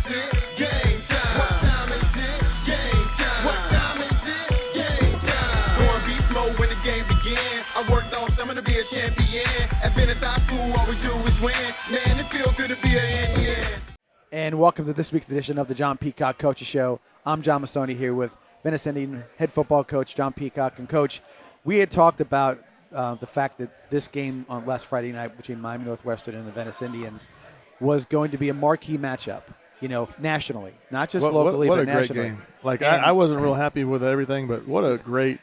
is it? Game time. What time is it? Game time. What time is it? Game time. Going beast mode when the game begin. I worked all summer to be a champion. At Venice High School, all we do is win. Man, it feel good to be an Indian. And welcome to this week's edition of the John Peacock Coaches Show. I'm John Mastoni here with Venice Indian head football coach John Peacock. And, Coach, we had talked about the fact that this game on last Friday night between Miami Northwestern and the Venice Indians was going to be a marquee matchup, you know, nationally, not just locally, but nationally. What a great game. Like, I wasn't real happy with everything, but what a great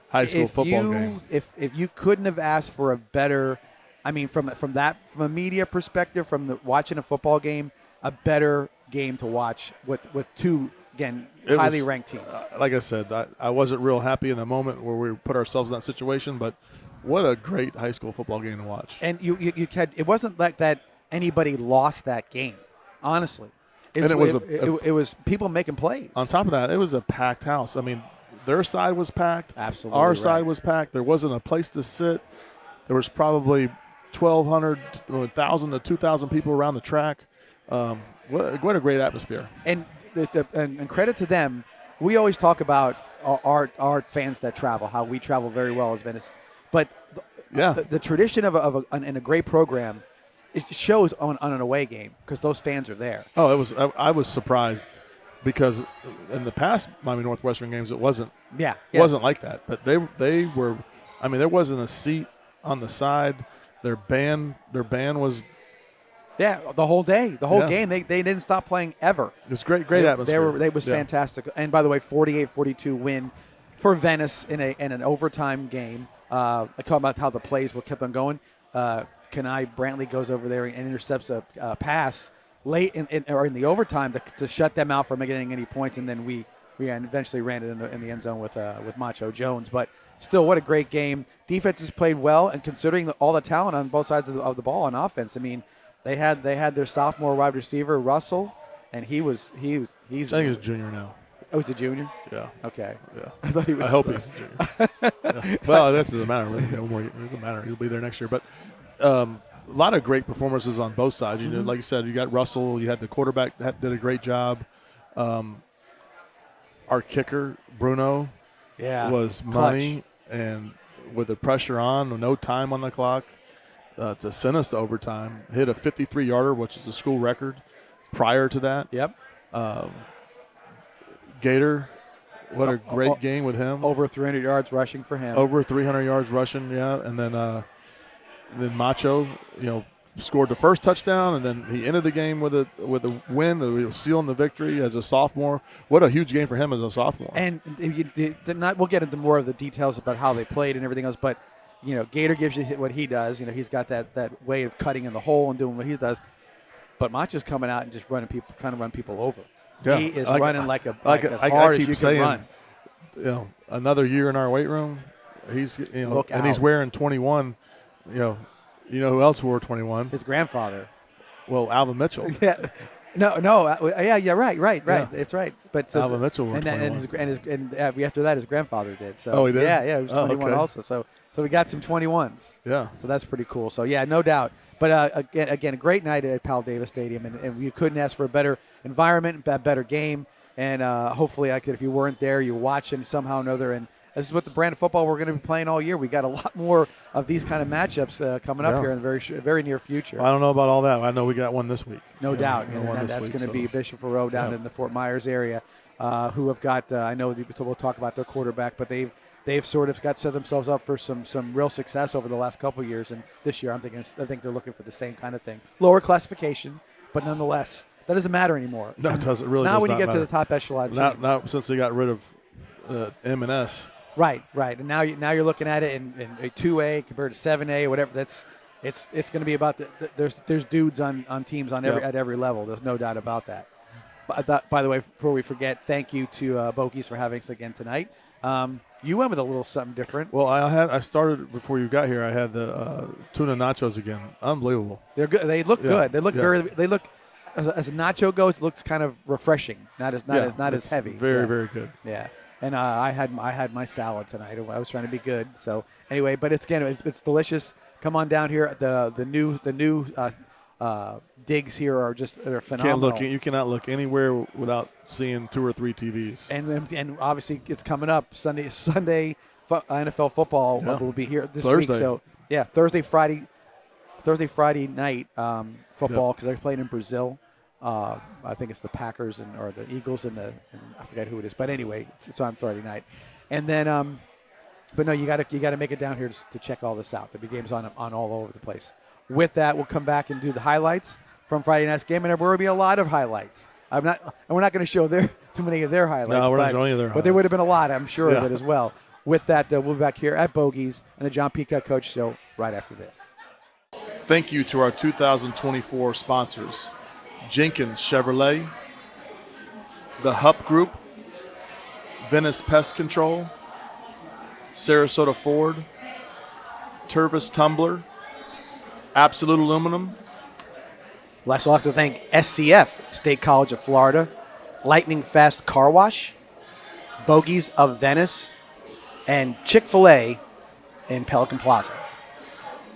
high school football game. If you couldn't have asked for a better, I mean, from a media perspective, watching a football game, a better game to watch with two, again, highly ranked teams. Like I said, I wasn't real happy in the moment where we put ourselves in that situation, but what a great high school football game to watch. And you had, it wasn't like that anybody lost that game, honestly. It was people making plays. On top of that, it was a packed house. I mean, their side was packed. Absolutely. Our side was packed. There wasn't a place to sit. There was probably 1,200, 1,000 to 2,000 people around the track. What a great atmosphere. And and credit to them. We always talk about our fans that travel, how we travel very well as Venice. But the tradition of a great program, it shows on an away game because those fans are there. Oh, it was. I was surprised because in the past Miami Northwestern games it wasn't. It wasn't like that. But they were. I mean, there wasn't a seat on the side. Their band was. Yeah, the whole day, game, they didn't stop playing ever. It was great atmosphere. It was fantastic. And by the way, 48-42 win for Venice in an overtime game. I talk about how the plays kept on going. Kenai Brantley goes over there and intercepts a pass late in the overtime to shut them out from getting any points, and then we eventually ran it in the end zone with Macho Jones. But still, what a great game. Defense has played well, and considering all the talent on both sides of the ball on offense, I mean, they had their sophomore wide receiver Russell, and he's. I think he's a junior now. Oh, he's a junior? Yeah. Okay. Yeah. I thought he was. I hope he's a junior. Yeah. Well, that doesn't matter. It doesn't matter. He'll be there next year. But a lot of great performances on both sides. You know, like you said, you got Russell. You had the quarterback that did a great job. Our kicker Bruno, was money, and with the pressure on, no time on the clock, to send us to overtime. Hit a 53-yarder, which is a school record. Prior to that, Gator, what a great game with him. Over 300 yards rushing for him. Over 300 yards rushing, and then Macho, scored the first touchdown, and then he ended the game with a win, sealing the victory as a sophomore. What a huge game for him as a sophomore. And we'll get into more of the details about how they played and everything else, but Gator gives you what he does. He's got that way of cutting in the hole and doing what he does. But Macho's coming out and just trying to run people over. Yeah. He is running like as hard as you can run. Another year in our weight room. He's he's wearing 21. You know who else wore 21? His grandfather. Well, Alvin Mitchell. Yeah. Right. Yeah. It's right. But Alvin Mitchell wore 21. And after that, his grandfather did. So oh, he did? Yeah, he was 21 also. So we got some 21s. Yeah. So that's pretty cool. So yeah, no doubt. But again, a great night at Powell Davis Stadium, and you couldn't ask for a better environment, a better game, and hopefully, if you weren't there, you watch it somehow or another. And this is what the brand of football we're going to be playing all year. We got a lot more of these kind of matchups coming up here in the very near future. I don't know about all that. I know we got one this week. No doubt, and that's going to be Bishop Verot down in the Fort Myers area, who have got. I know we'll talk about their quarterback, but they've sort of set themselves up for some real success over the last couple of years, and this year I think they're looking for the same kind of thing. Lower classification, but nonetheless, that doesn't matter anymore. No, it doesn't really. Now when you get matter. to the top echelon teams. Now since they got rid of M&S. Right, and now you're looking at it in 2A compared to 7A, whatever. It's going to be about there's dudes on teams at every level. There's no doubt about that. By the way, before we forget, thank you to Bokies for having us again tonight. You went with a little something different. Well, I started before you got here. I had the tuna nachos again. Unbelievable. They're good. They look good. They look They look as a nacho goes. It looks kind of refreshing. Not as heavy. Very good. Yeah. And I had my salad tonight. I was trying to be good. So anyway, but it's delicious. Come on down here. The new digs here are they're phenomenal. You cannot look anywhere without seeing 2 or 3 TVs. And obviously it's coming up Sunday NFL football will be here this Thursday. week. So yeah, Thursday, Friday night football because they're playing in Brazil. I think it's the Packers or the Eagles and I forget who it is, but anyway, it's on Friday night. And then, but no, you got to make it down here to check all this out. The game's on all over the place. With that, we'll come back and do the highlights from Friday night's game, and there will be a lot of highlights. We're not going to show too many of their highlights. No, we're not showing any of their highlights. But there would have been a lot, I'm sure of it as well. With that, we'll be back here at Bogies and the John Peacock Coach Show right after this. Thank you to our 2024 sponsors, Jenkins Chevrolet, the Hupp Group, Venice Pest Control, Sarasota Ford, Tervis Tumbler, Absolute Aluminum. Last, I'd like to thank SCF, State College of Florida, Lightning Fast Car Wash, Bogies of Venice, and Chick-fil-A in Pelican Plaza.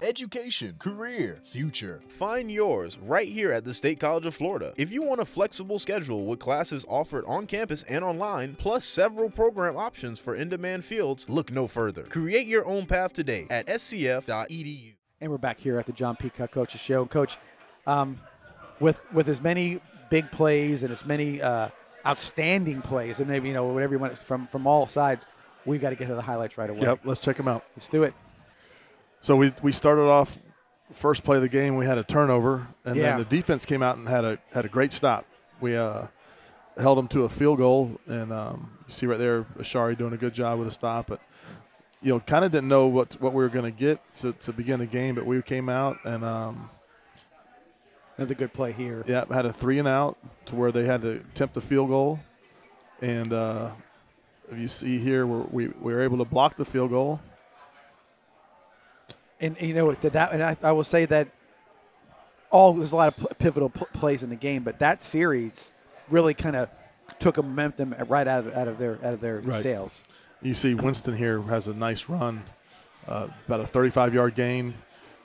Education, career, future. Find yours right here at the State College of Florida. If you want a flexible schedule with classes offered on campus and online, plus several program options for in-demand fields, look no further. Create your own path today at scf.edu. And we're back here at the John Peacock Coaches Show. Coach, with as many big plays and as many outstanding plays, and maybe whatever you want from all sides, we've got to get to the highlights right away. Yep, let's check them out. Let's do it. So we started off first play of the game. We had a turnover, and then the defense came out and had a great stop. We held them to a field goal, and you see right there, Ashari doing a good job with a stop. But kind of didn't know what we were going to get to begin the game, but we came out and another good play here. Yeah, had a 3-and-out to where they had to attempt the field goal, and if you see here, we were able to block the field goal. And I will say that there's a lot of pivotal plays in the game, but that series really kind of took a momentum right out of their sails. You see Winston here has a nice run, about a 35-yard gain,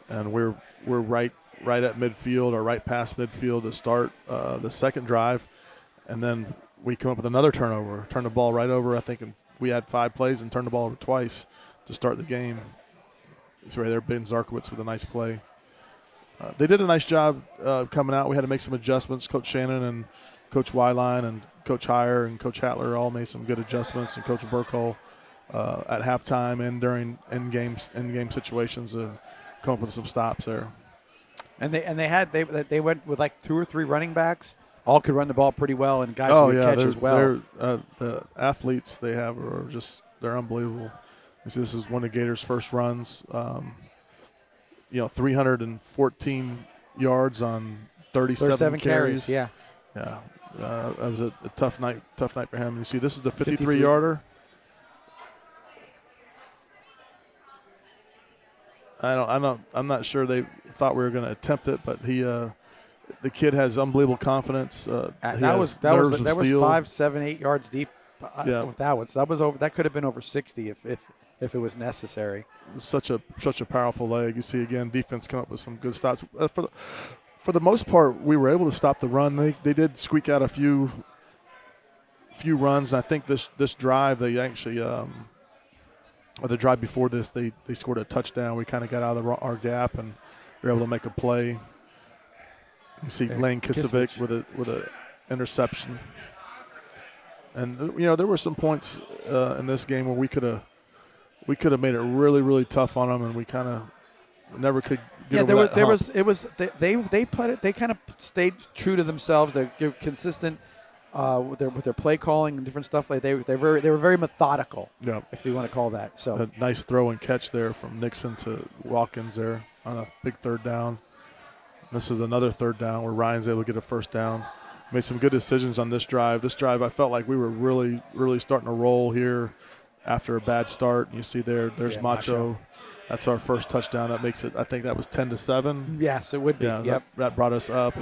and we're right at midfield or right past midfield to start the second drive, and then we come up with another turnover, turn the ball right over. I think we had 5 plays and turned the ball over twice to start the game. It's right there, Ben Zarkowitz with a nice play. They did a nice job coming out. We had to make some adjustments. Coach Shannon and Coach Wyline and Coach Heyer and Coach Hattler all made some good adjustments, and Coach Burkholz at halftime and during in-game situations come up with some stops there. And they went with like 2 or 3 running backs. All could run the ball pretty well, and guys who could catch as well. The athletes they have are they're unbelievable. This is one of the Gators' first runs. 314 yards on 37 carries. Yeah. That was a tough night for him. You see, this is the 53-yarder. I'm not sure they thought we were going to attempt it, but the kid has unbelievable confidence. That was 5, 7, 8 yards deep. With that one, so that was over. That could have been over 60 if it was necessary. Such a powerful leg. You see again, defense come up with some good stops. For the most part, we were able to stop the run. They did squeak out a few runs. And I think this drive they actually, or the drive before this, they scored a touchdown. We kind of got out of our gap and were able to make a play. You see Lane Kisovic with a interception. And there were some points in this game where we could have made it really, really tough on them, and we kind of never could get over that hump. They kind of stayed true to themselves. They're consistent with their play calling and different stuff. Like they were very methodical. Yeah, if you want to call that. So a nice throw and catch there from Nixon to Watkins there on a big third down. This is another third down where Ryan's able to get a first down. Made some good decisions on this drive. This drive, I felt like we were really, really starting to roll here after a bad start. You see there's Macho. That's our first touchdown. That makes it, I think that was 10-7. Yes, it would be. Yeah, yep. that brought us up.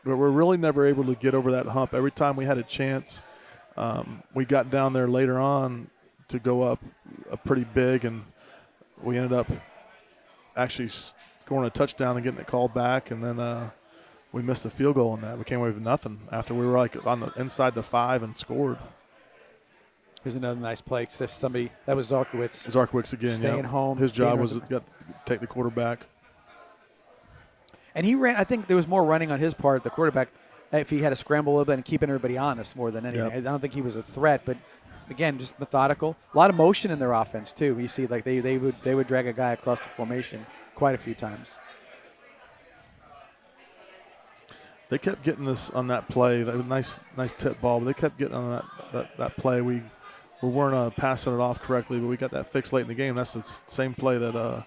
But we're really never able to get over that hump. Every time we had a chance, we got down there later on to go up pretty big, and we ended up actually scoring a touchdown and getting it called back. And then we missed a field goal on that. We came away with nothing after we were like on the inside the 5 and scored. Here's another nice play. Somebody that was Zarkowitz. Zarkowitz again, staying home. His job was to take the quarterback. And he ran. I think there was more running on his part, the quarterback, if he had to scramble a little bit and keeping everybody honest more than anything. Yep. I don't think he was a threat, but again, just methodical. A lot of motion in their offense too. You see, like they would drag a guy across the formation quite a few times. They kept getting this on that play. That was nice tip ball, but they kept getting on that play. We weren't passing it off correctly, but we got that fixed late in the game. That's the same play that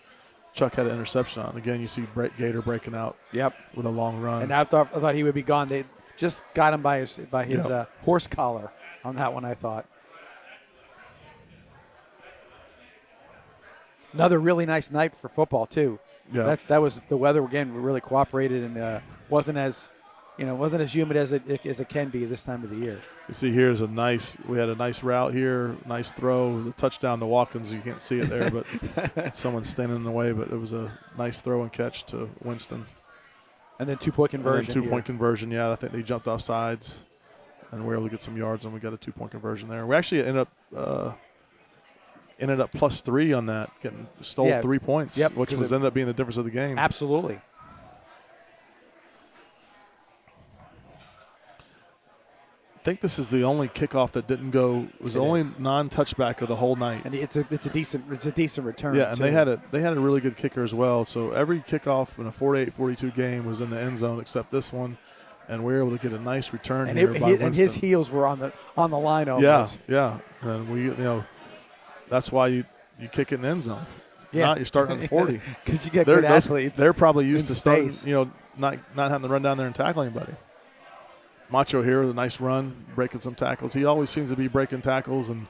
Chuck had an interception on. Again, you see Gator breaking out. Yep. With a long run. And I thought he would be gone. They just got him by his horse collar on that one, I thought. Another really nice night for football too. Yeah. That was the weather again. We really cooperated and wasn't as humid as it can be this time of the year. You see we had a nice route here, nice throw. It was a touchdown to Watkins. You can't see it there, but someone's standing in the way. But it was a nice throw and catch to Winston. And then 2-point conversion. Two-point conversion, yeah. I think they jumped off sides, and we were able to get some yards, and we got a 2-point conversion there. We actually ended up +3 on that, stole 3 points, which ended up being the difference of the game. Absolutely. I think this is the only kickoff that didn't go. It was the only non-touchback of the whole night. And it's a decent return. Yeah, and too. they had a really good kicker as well. So every kickoff in a 48-42 game was in the end zone except this one, and we were able to get a nice return and here by Winston. And his heels were on the line almost. Yeah, and we that's why you kick it in the end zone. Yeah, not you're starting at the 40 because you get good athletes. They're probably used to space. starting, not having to run down there and tackle anybody. Macho here with a nice run, breaking some tackles. He always seems to be breaking tackles and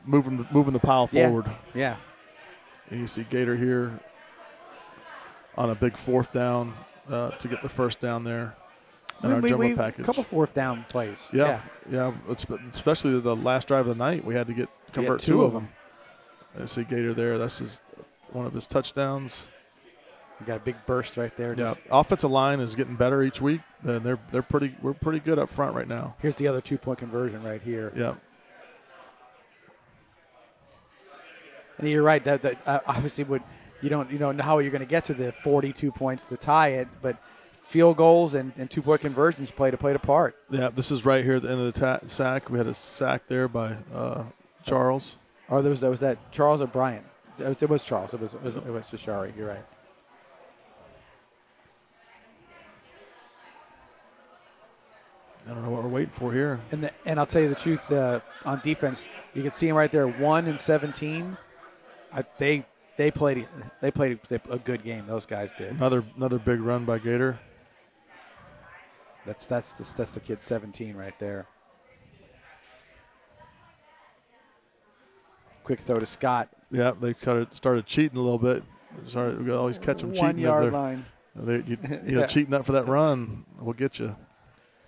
moving the pile forward. Yeah. And you see Gator here on a big 4th down to get the first down there in our jumbo package. A couple 4th down plays. Yeah. Especially the last drive of the night, we had to convert 2 of them. I see Gator there. That's one of his touchdowns. You got a big burst right there. Yeah, offensive line is getting better each week. We're pretty good up front right now. Here's the other 2-point conversion right here. Yeah. And you're right. That obviously you don't know how you're going to get to the 42 points to tie it, but field goals and 2-point conversions played a part. Yeah, this is right here at the end of the sack. We had a sack there by Charles. Or was that Charles or Bryant? It was Charles. It was Shashari. You're right. I don't know what we're waiting for here. And I'll tell you the truth, on defense, you can see him right there, 1-17. They played a good game. Those guys did. Another big run by Gator. That's the kid 17 right there. Quick throw to Scott. Yeah, they started cheating a little bit. We always catch them cheating. 1 yard line. Cheating up for that run will get you.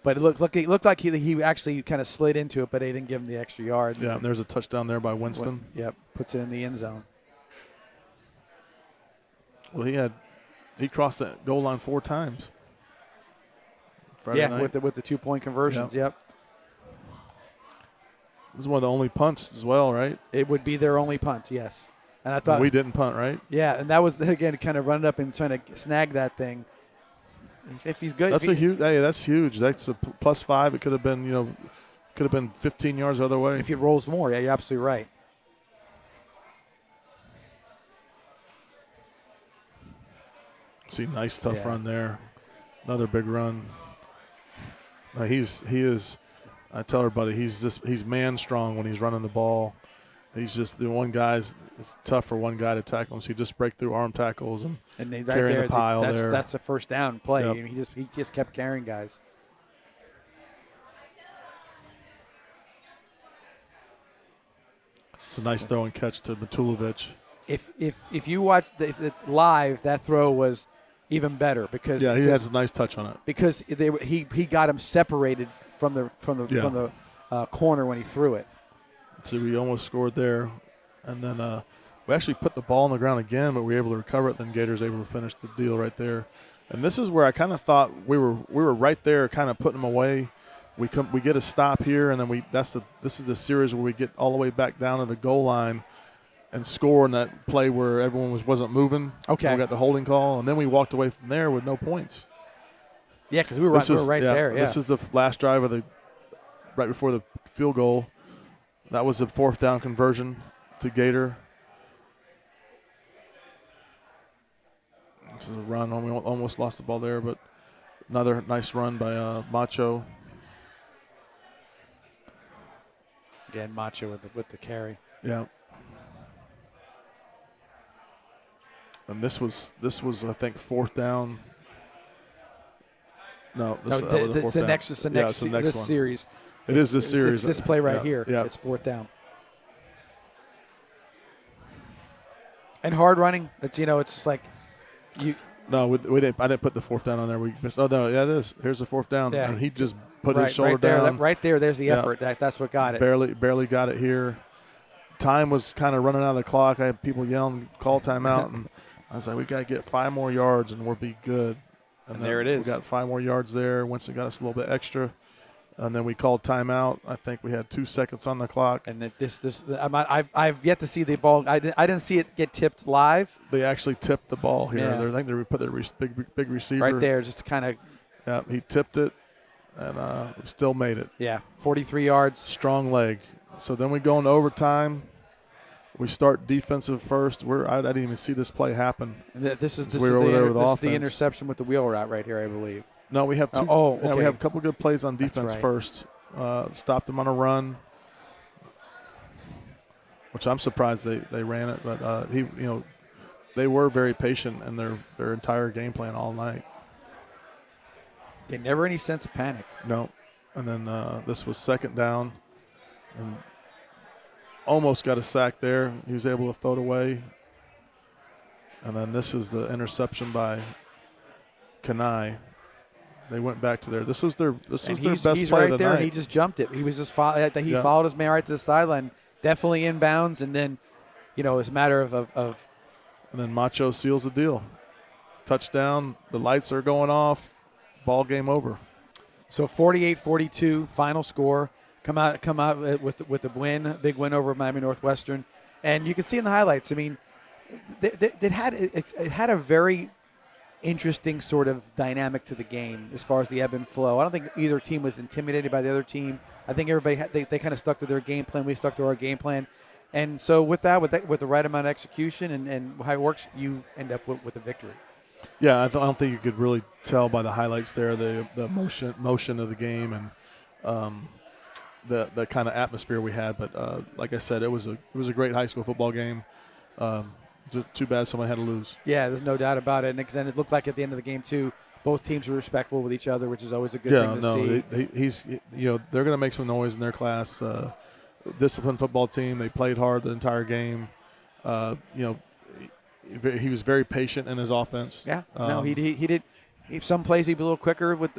But it looked like he actually kind of slid into it, but they didn't give him the extra yard. Yeah, and there's a touchdown there by Winston. Yep, puts it in the end zone. Well, he crossed that goal line 4 times. Friday night. with the 2-point conversions. Yep. This is one of the only punts as well, right? It would be their only punt, yes. And I thought we didn't punt, right? Yeah, and that was again kind of running up and trying to snag that thing. If he's good, that's huge. That's a +5. It could have been 15 yards the other way. If he rolls more, yeah, you're absolutely right. See, nice tough run there. Another big run. He is. I tell everybody he's man strong when he's running the ball. He's just the one guy's. It's tough for one guy to tackle him. So he just break through arm tackles and carrying the pile there. That's the first down play. Yep. I mean, he just kept carrying guys. It's a nice throw and catch to Matulovic. If you watch the live, that throw was even better because he has a nice touch on it because he got him separated from the corner when he threw it. So we almost scored there, and then we actually put the ball on the ground again, but we were able to recover it. Then Gators able to finish the deal right there. And this is where I kind of thought we were right there, kind of putting them away. We get a stop here, and then this is the series where we get all the way back down to the goal line and score in that play where everyone wasn't moving. Okay. We got the holding call, and then we walked away from there with no points. Yeah, because we were right there. Yeah. This is the last drive of right before the field goal. That was a 4th down conversion to Gator. This is a run. We almost lost the ball there, but another nice run by Macho. Again, Macho with the carry. Yeah. And this was I think 4th down. No, it's the next one. Series. It is this series. It's this play right here. Yeah. It's 4th down. And hard running. It's it's just like you. No, we didn't. I didn't put the 4th down on there. We missed. Oh no, yeah, it is. Here's the 4th down. Yeah. And he just put his shoulder down. Right there. There's the effort. That's what got it. Barely got it here. Time was kind of running out of the clock. I had people yelling, "Call timeout!" And I was like, "We got to get 5 more yards, and we'll be good." And there it is. We got 5 more yards there. Winston got us a little bit extra. And then we called timeout. I think we had 2 seconds on the clock. And I've yet to see the ball. I didn't see it get tipped live. They actually tipped the ball here. Yeah. I think they put their big receiver right there, just to kind of. Yeah, he tipped it, and still made it. Yeah, 43 yards. Strong leg. So then we go into overtime. We start defensive first. I didn't even see this play happen. This is the interception with the wheel route right here, I believe. No, we have 2. Okay. We have a couple good plays on defense first. Stopped them on a run, which I'm surprised they ran it. But they were very patient in their entire game plan all night. They never any sense of panic. No, and then this was 2nd down, and almost got a sack there. He was able to throw it away, and then this is the interception by Kanai. They went back to this was their best play of the night. And he just jumped it. He was just followed his man right to the sideline, definitely inbounds, and then, it was a matter of. And then Macho seals the deal. Touchdown. The lights are going off. Ball game over. So 48-42 final score. Come out with a win, big win over Miami Northwestern, and you can see in the highlights. I mean, it had a very interesting sort of dynamic to the game as far as the ebb and flow. I don't think either team was intimidated by the other team. I think everybody they kind of stuck to their game plan. We stuck to our game plan, and so with the right amount of execution and how it works, you end up with a victory. Yeah, I don't think you could really tell by the highlights there the motion of the game and the kind of atmosphere we had. But like I said, it was a great high school football game. Just too bad someone had to lose. Yeah, there's no doubt about it. And then it looked like at the end of the game, too, both teams were respectful with each other, which is always a good thing to see. They're going to make some noise in their class. Disciplined football team. They played hard the entire game. He was very patient in his offense. Yeah, he did. Some plays he'd be a little quicker with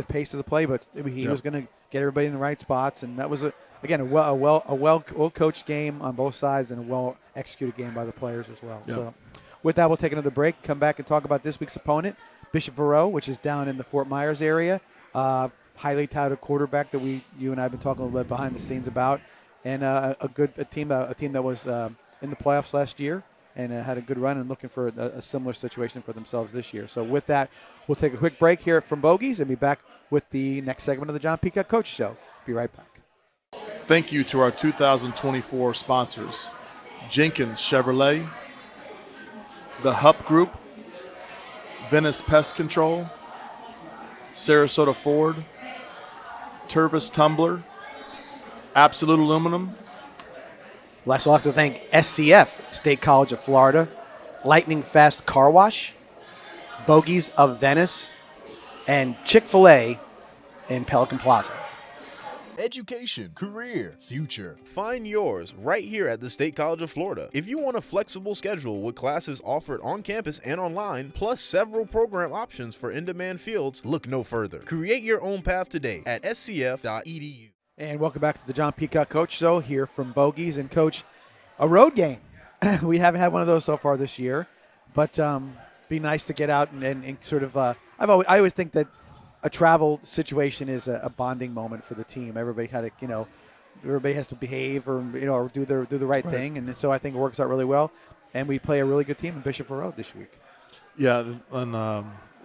pace of the play, but he was going to get everybody in the right spots, and that was a well coached game on both sides and a well executed game by the players as well. Yeah. So, with that, we'll take another break. Come back and talk about this week's opponent, Bishop Verot, which is down in the Fort Myers area. Highly touted quarterback that you and I have been talking a little bit behind the scenes about, and a team that was in the playoffs last year. And had a good run and looking for a similar situation for themselves this year. So with that, we'll take a quick break here from Bogies and be back with the next segment of the John Peacock Coach Show. Be right back. Thank you to our 2024 sponsors, Jenkins Chevrolet, the Hupp Group, Venice Pest Control, Sarasota Ford, Tervis Tumbler, Absolute Aluminum. Last, I'd like to thank SCF, State College of Florida, Lightning Fast Car Wash, Bogies of Venice, and Chick-fil-A in Pelican Plaza. Education, career, future. Find yours right here at the State College of Florida. If you want a flexible schedule with classes offered on campus and online, plus several program options for in-demand fields, look no further. Create your own path today at scf.edu. And welcome back to the John Peacock Coach Show here from Bogies. And, Coach, a road game. We haven't had one of those so far this year. But be nice to get out and sort of. I always think that a travel situation is a bonding moment for the team. Everybody had to, everybody has to behave or or do the right thing, and so I think it works out really well. And we play a really good team in Bishop Verot this week. Yeah, and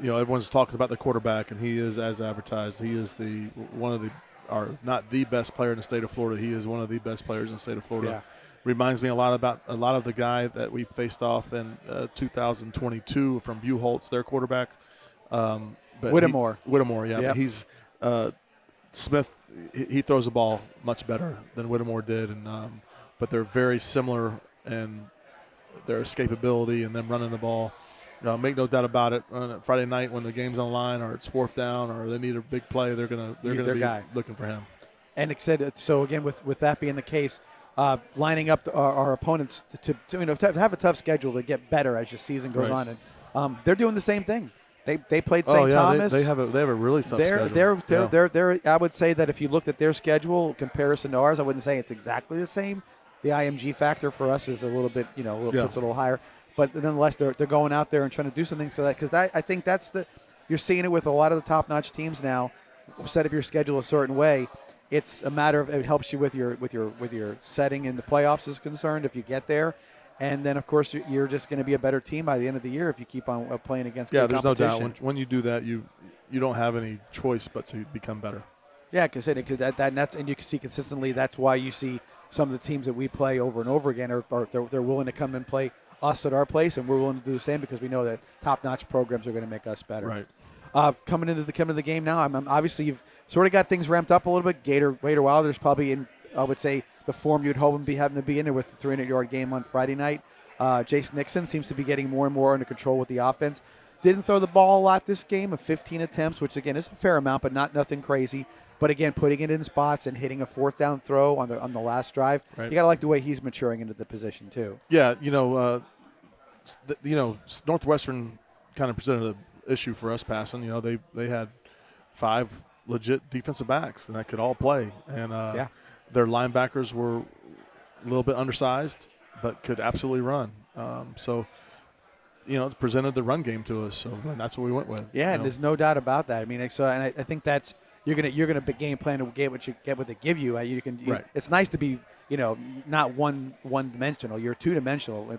everyone's talking about the quarterback, and he is as advertised. He is not the best player in the state of Florida. He is one of the best players in the state of Florida. Yeah. Reminds me a lot of the guy that we faced off in 2022 from Buchholz, their quarterback. Whittemore. Whittemore, yeah. Yep. But he's Smith. He throws the ball much better than Whittemore did, and but they're very similar in their escapability and them running the ball. Make no doubt about it. On Friday night when the game's on the line, or it's fourth down, or they need a big play, they're gonna be looking for him. And so again, with that being the case, lining up our opponents to have a tough schedule to get better as the season goes on, and they're doing the same thing. They played St. Thomas. They have a really tough schedule. They're I would say that if you looked at their schedule in comparison to ours, I wouldn't say it's exactly the same. The IMG factor for us is a little bit, puts it a little higher. But nonetheless, they're going out there and trying to do something so that because I think you're seeing it with a lot of the top-notch teams now. Set up your schedule a certain way. It's a matter of it helps you with your setting in the playoffs is concerned if you get there. And then, of course, you're just going to be a better team by the end of the year if you keep on playing against good there's competition. no doubt. When you do that, you don't have any choice but to become better. Yeah, because and you can see consistently that's why you see some of the teams that we play over and over again they're willing to come and play us at our place, and we're willing to do the same because we know that top-notch programs are going to make us better. Right. Coming into the game now, I'm obviously you've sort of got things ramped up a little bit. Wader Wilder's probably in, I would say, the form you'd hope him be having to be in there with the 300-yard game on Friday night. Jace Nixon seems to be getting more and more under control with the offense. Didn't throw the ball a lot this game of 15 attempts, which, again, is a fair amount, but nothing crazy. But, again, putting it in spots and hitting a fourth down throw on the last drive. Right. You got to like the way he's maturing into the position, too. Yeah, Northwestern kind of presented an issue for us passing. They had 5 legit defensive backs, and that could all play. And their linebackers were a little bit undersized, but could absolutely run. It presented the run game to us, so that's what we went with. Yeah, and there's no doubt about that. I mean, I think that's you're gonna game plan to get what they give you. It's nice to be not one dimensional. You're two dimensional,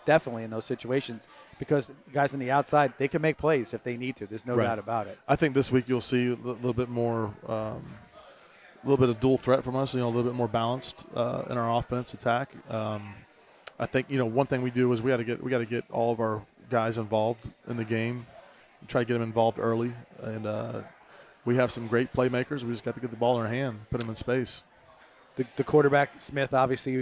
definitely in those situations because guys on the outside they can make plays if they need to. There's no doubt about it. I think this week you'll see a little bit more. A little bit of dual threat from us, a little bit more balanced in our offense attack. I think one thing we do is we got to get all of our guys involved in the game, try to get them involved early, and we have some great playmakers. We just got to get the ball in our hand, put them in space. The quarterback Smith, obviously,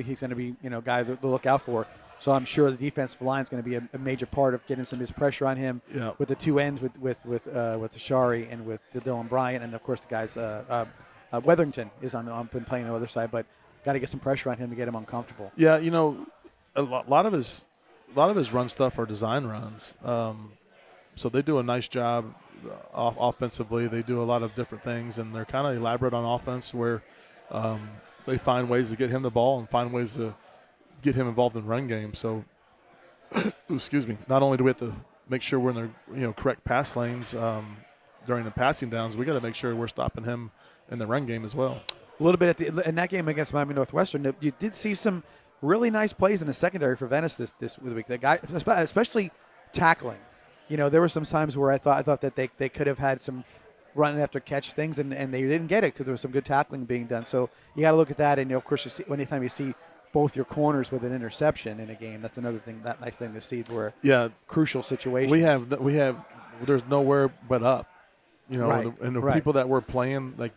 he's going to be guy to look out for. So I'm sure the defensive line is going to be a major part of getting some of his pressure on him with the two ends with Ashari and with Dylan Bryant, and of course the guys. Weatherington is on playing on the other side, but got to get some pressure on him to get him uncomfortable. Yeah, a lot of his run stuff are design runs, so they do a nice job offensively. They do a lot of different things, and they're kind of elaborate on offense where they find ways to get him the ball and find ways to get him involved in the run game. So, excuse me. Not only do we have to make sure we're in the correct pass lanes during the passing downs, we got to make sure we're stopping him in the run game as well. A little bit in that game against Miami Northwestern, you did see some really nice plays in the secondary for Venice this week. The guy, especially tackling. There were some times where I thought that they could have had some run after catch things, and they didn't get it because there was some good tackling being done. So you got to look at that, and of course, anytime you see both your corners with an interception in a game, that's another thing, that nice thing to see where crucial situations. We have there's nowhere but up. Right. People that we're playing, like,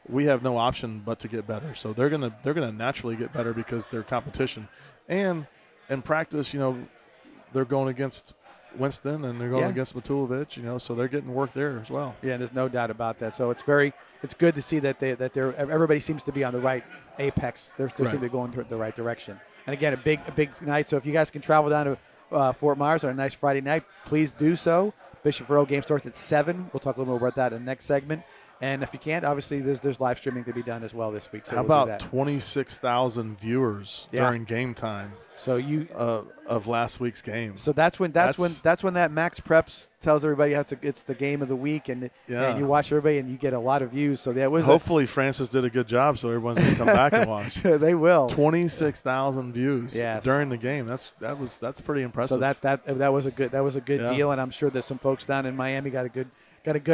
we have no option but to get better. So they're gonna naturally get better because they're competition, and in practice, they're going against Winston and they're going against Matulovic, so they're getting work there as well. Yeah, there's no doubt about that. So it's good to see that everybody seems to be on the right apex. They seem to be going the right direction. And again, a big night. So if you guys can travel down to Fort Myers on a nice Friday night, please do so. Bishop Verot game starts at 7. We'll talk a little more about that in the next segment. And if you can't, obviously there's live streaming to be done as well this week. So how we'll do about that. 26,000 viewers during game time? So of last week's game. So that's when that Max Preps tells everybody it's the game of the week, and you watch everybody and you get a lot of views. So that was hopefully Francis did a good job, so everyone's gonna come back and watch. They will. 26,000 views during the game. That's pretty impressive. So that was a good deal, and I'm sure that some folks down in Miami got a good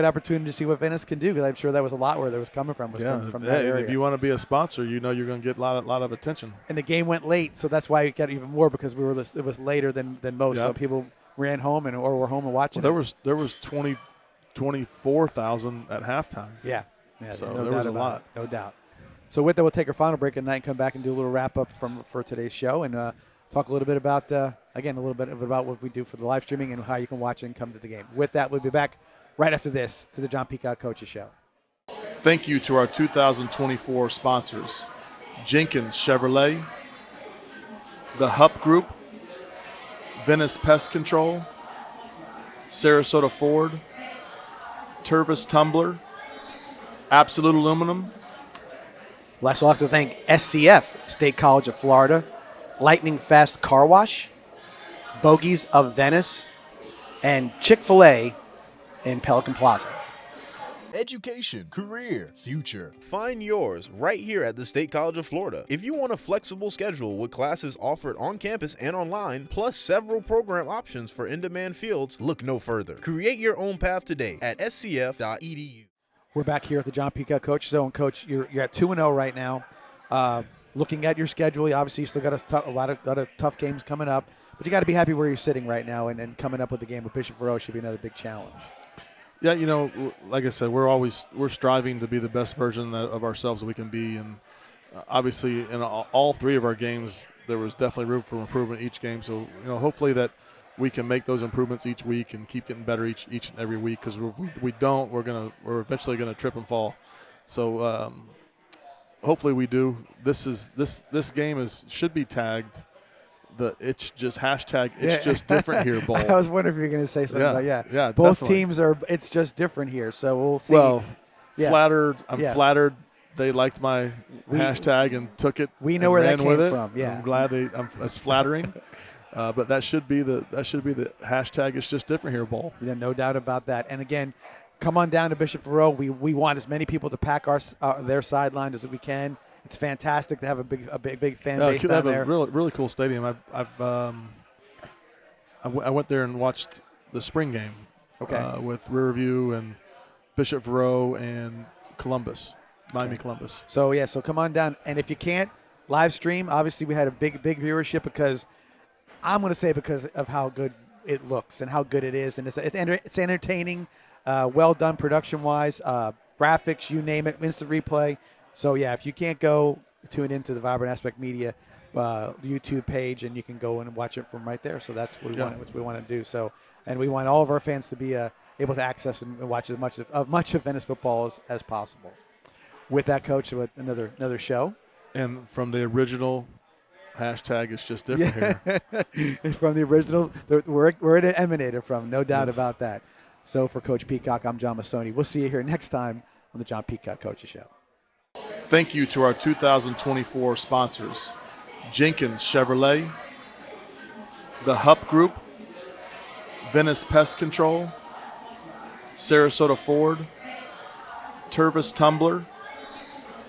opportunity to see what Venice can do, because I'm sure that was a lot where that was coming from from that area. If you want to be a sponsor, you're going to get a lot of attention. And the game went late, so that's why it got even more, because it was later than most. So people ran home or were home and watching. Well, there was 24,000 at halftime. Yeah. So there was a lot. No doubt. So with that, we'll take our final break at night and come back and do a little wrap up for today's show, and talk a little bit about about what we do for the live streaming and how you can watch it and come to the game. With that, we'll be back right after this to the John Peacock Coaches Show. Thank you to our 2024 sponsors, Jenkins Chevrolet, the Hupp Group, Venice Pest Control, Sarasota Ford, Tervis Tumbler, Absolute Aluminum. Last, we'll have to thank SCF, State College of Florida, Lightning Fast Car Wash, Bogies of Venice, and Chick-fil-A in Pelican Plaza. Education, career, future. Find yours right here at the State College of Florida. If you want a flexible schedule with classes offered on campus and online, plus several program options for in-demand fields, look no further. Create your own path today at scf.edu. We're back here at the John Peacock Coach Show, and Coach, you're at 2-0 right now. Looking at your schedule, obviously you still got a lot of tough games coming up, but you got to be happy where you're sitting right now, and coming up with the game with Bishop Verot should be another big challenge. Yeah, like I said, we're striving to be the best version of ourselves that we can be, and obviously in all three of our games there was definitely room for improvement each game. So hopefully that we can make those improvements each week and keep getting better each and every week. Because if we don't, we're eventually gonna trip and fall. So hopefully we do. This game should be tagged. It's just hashtag it's just different here, Bowl. I was wondering if you were going to say something like that. Yeah, both definitely. teams it's just different here, so we'll see. Well, flattered. I'm flattered they liked my hashtag and took it. We know where that came with from. Yeah, I'm glad it's flattering. But that should be the hashtag. It's just different here, Bowl. No doubt about that. And again, come on down to Bishop Verot. We want as many people to pack their sideline as we can. It's fantastic to have a big fan base down there. They have a really cool stadium. I went there and watched the spring game. Okay. With Riverview and Bishop Verot and Miami Columbus. So come on down, and if you can't live stream, obviously we had a big viewership because of how good it looks and how good it is, and it's entertaining, well done production wise, graphics, you name it, instant replay. So, if you can't go, tune into the Vibrant Aspect Media YouTube page, and you can go and watch it from right there. So that's what we want to do. So, and we want all of our fans to be able to access and watch as much of Venice football as possible. With that, Coach, with another show. And from the original hashtag, it's just different here. From the original, where it emanated from, no doubt about that. So for Coach Peacock, I'm John Massoni. We'll see you here next time on the John Peacock Coaches Show. Thank you to our 2024 sponsors, Jenkins Chevrolet, the Hupp Group, Venice Pest Control, Sarasota Ford, Tervis Tumbler,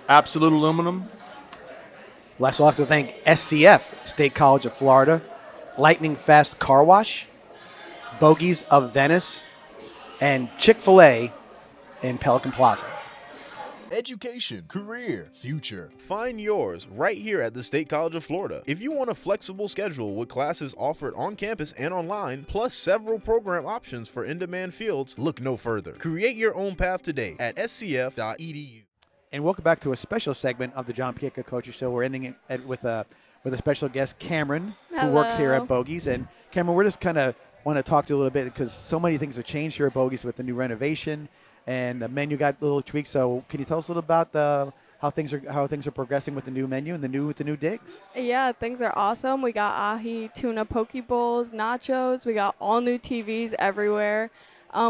Absolute Aluminum. Last, we'll have to thank SCF, State College of Florida, Lightning Fast Car Wash, Bogies of Venice, and Chick-fil-A in Pelican Plaza. Education, career, future. Find yours right here at the State College of Florida. If you want a flexible schedule with classes offered on campus and online, plus several program options for in-demand fields, look no further. Create your own path today at scf.edu. And welcome back to a special segment of the John Peacock Coaches Show. We're ending it with a special guest, Cameron, who works here at Bogies. And Cameron, we're just kind of want to talk to you a little bit because so many things have changed here at Bogies with the new renovation. And the menu got little tweaks. So can you tell us a little about how things are progressing with the new menu and the new digs? Yeah, things are awesome. We got ahi tuna poke bowls, nachos. We got all new TVs everywhere.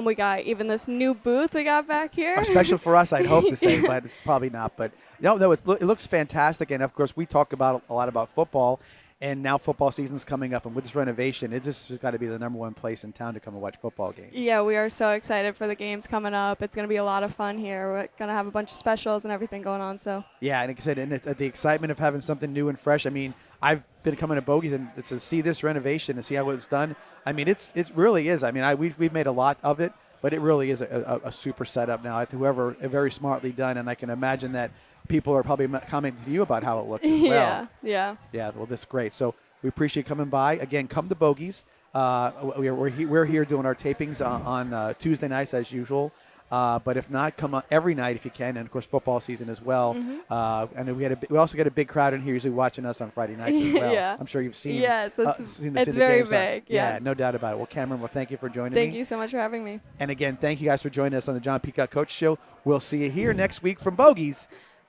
We got even this new booth we got back here. Special for us, I'd hope to say, but it's probably not. But no, it looks fantastic. And, of course, we talk a lot about football. And now football season's coming up, and with this renovation, it's just got to be the number one place in town to come and watch football games. Yeah, we are so excited for the games coming up. It's going to be a lot of fun here. We're going to have a bunch of specials and everything going on. So yeah, and like I said, and the excitement of having something new and fresh. I mean, I've been coming to Bogies and to see this renovation and see how it's done. I mean, it really is. I mean, we've made a lot of it, but it really is a super setup now. Whoever very smartly done, and I can imagine that people are probably commenting to you about how it looks as well. Yeah. Well, that's great. So we appreciate coming by. Again, come to Bogies. We're here doing our tapings on Tuesday nights as usual. But if not, come on every night if you can, and of course football season as well. And we also get a big crowd in here usually watching us on Friday nights as well. Yeah. I'm sure you've seen. Yes, it's the very games big. Yeah, no doubt about it. Well, Cameron, thank you for joining me. Thank you so much for having me. And again, thank you guys for joining us on the John Peacock Coach Show. We'll see you here next week from Bogies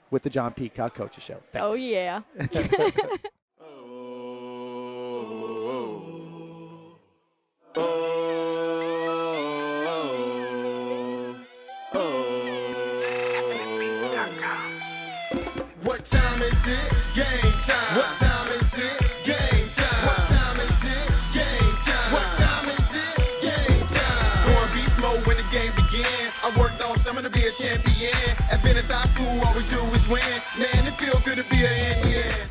with the John Peacock Coach Show. Thanks. Oh yeah. What time is it? Game time. What time is it? Game time. What time is it? Game time. What time is it? Game time. Going beast mode when the game begin. I worked all summer to be a champion. At Venice High School, all we do is win. Man, it feel good to be an Indian.